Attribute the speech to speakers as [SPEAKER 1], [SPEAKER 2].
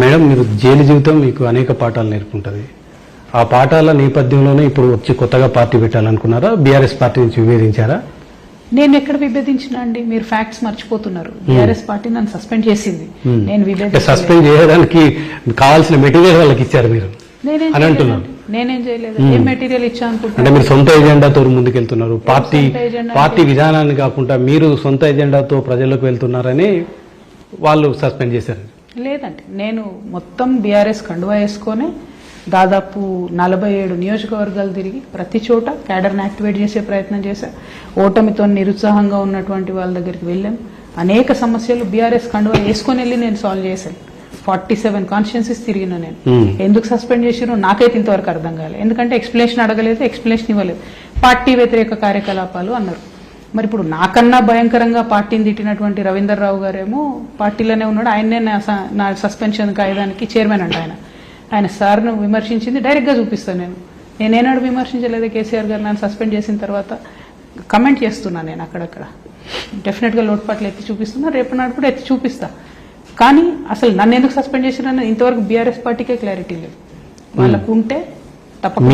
[SPEAKER 1] Madam, మీరు jail జీవితం మీకు అనేక పాఠాలు నేర్పుంటుంది. ఆ పాఠాల నేపథ్యంలోనే ఇప్పుడు వచ్చి కొత్తగా పార్టీ పెట్టాలనుకున్నారా? బీఆర్ఎస్ పార్టీ నుంచి విభేదించారా?
[SPEAKER 2] నేను ఎక్కడ విభేదించినా అండి? మీరు ఫ్యాక్ట్స్ మర్చిపోతున్నారు. బీఆర్ఎస్ పార్టీ నన్ను సస్పెండ్ చేసింది. నేను
[SPEAKER 1] సస్పెండ్ చేయడానికి కావాల్సిన మెటీరియల్ వాళ్ళకి ఇచ్చారు మీరు అని అంటున్నారు.
[SPEAKER 2] నేనేం చేయలేదు. ఏం మెటీరియల్ ఇచ్చా అనుకుంటున్నా?
[SPEAKER 1] అంటే మీరు సొంత ఎజెండాతో ముందుకెళ్తున్నారు. పార్టీ విధానాన్ని కాకుండా మీరు సొంత ఎజెండాతో ప్రజల్లోకి వెళ్తున్నారని వాళ్ళు సస్పెండ్ చేశారు.
[SPEAKER 2] లేదండి, నేను మొత్తం బీఆర్ఎస్ కండువా వేసుకొని దాదాపు 47 నియోజకవర్గాలు తిరిగి ప్రతి చోట క్యాడర్ని యాక్టివేట్ చేసే ప్రయత్నం చేశా. ఓటమితో నిరుత్సాహంగా ఉన్నటువంటి వాళ్ళ దగ్గరికి వెళ్ళాను. అనేక సమస్యలు బీఆర్ఎస్ కండువా వేసుకొని వెళ్ళి నేను సాల్వ్ చేశాను. 47 కాన్స్టిట్యున్సీస్ తిరిగిన నేను. ఎందుకు సస్పెండ్ చేసిరో నాకైతే ఇంతవరకు అర్థం కాలేదు. ఎందుకంటే ఎక్స్ప్లెనేషన్ అడగలేదు, ఎక్స్ప్లెనేషన్ ఇవ్వలేదు. పార్టీ వ్యతిరేక కార్యకలాపాలు అన్నారు. మరి ఇప్పుడు నాకన్నా భయంకరంగా పార్టీని తిట్టినటువంటి రవీందర్ రావు గారేమో పార్టీలోనే ఉన్నాడు. ఆయన్నే నా సస్పెన్షన్ కాయదానికి చైర్మన్ అంట. ఆయన సార్ను విమర్శించింది డైరెక్ట్గా చూపిస్తాను. నేనేనాడు విమర్శించలేదు. కేసీఆర్ గారు నన్ను సస్పెండ్ చేసిన తర్వాత కమెంట్ చేస్తున్నాను. నేను అక్కడక్కడ డెఫినెట్గా లోటుపాట్లు ఎత్తి చూపిస్తున్నా, రేపు నాడు కూడా ఎత్తి చూపిస్తా. కానీ అసలు నన్ను ఎందుకు సస్పెండ్ చేసిరని ఇంతవరకు బీఆర్ఎస్ పార్టీకే క్లారిటీ లేదు. వాళ్ళకు ఉంటే తప్పకుండా.